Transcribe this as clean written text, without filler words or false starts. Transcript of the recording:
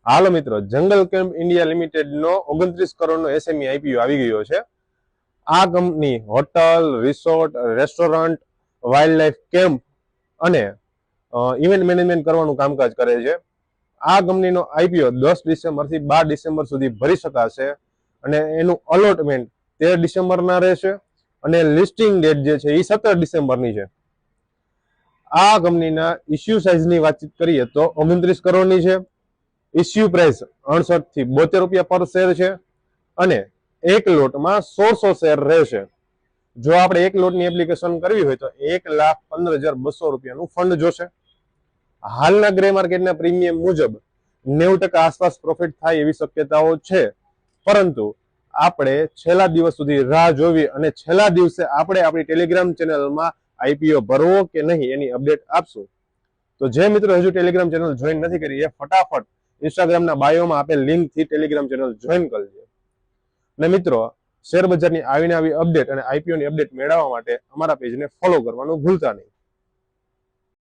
હાલો મિત્રો, જંગલ camp India limited નો 29 કરોડ નો SME IPO આવી ગયો છે। આ company hotel, resort, restaurant, wild life camp અને ઇવેન્ટ મેનેજમેન્ટ કરવાનું કામકાજ કરે છે। આ કંપનીનો આઈપીઓ 10 ડિસેમ્બર થી 12 ડિસેમ્બર સુધી ભરી શકાશે અને એનું અલોટમેન્ટ 13 ડિસેમ્બરના રહેશે અને લિસ્ટિંગ ડેટ જે છે એ 17 ડિસેમ્બરની છે। આ કંપનીના ઇશ્યુ સાઇઝની વાતચીત કરીએ તો 29 કરોડની છે। ઇશ્યુ પ્રાઇસ 68 થી 72 રૂપિયા પર શેર છે અને એક લોટમાં 1600 શેર રહેશે। જો આપણે એક લોટની એપ્લિકેશન કરવી હોય તો 1,15,200 રૂપિયાનું ફંડ જોશે। હાલના ગ્રે માર્કેટના પ્રીમિયમ મુજબ 90% આસપાસ પ્રોફિટ થાય એવી શક્યતાઓ છે, પરંતુ આપણે છેલ્લા દિવસ સુધી રાહ જોવી અને છેલ્લા દિવસે આપણે આપણી ટેલિગ્રામ ચેનલમાં આઈપીઓ ભરવો કે નહીં એની અપડેટ આપશું। તો જે મિત્રો હજુ ટેલિગ્રામ ચેનલ જોઈન નથી કરી એ ફટાફટ ઇન્સ્ટાગ્રામના બાયોમાં આપેલ લિંકથી ટેલિગ્રામ ચેનલ જોઈન કરજો। અને મિત્રો, શેર બજારની આવીને આવી અપડેટ અને આઈપીઓની અપડેટ મેળવવા માટે અમારા પેજને ફોલો કરવાનું ભૂલતા નહીં।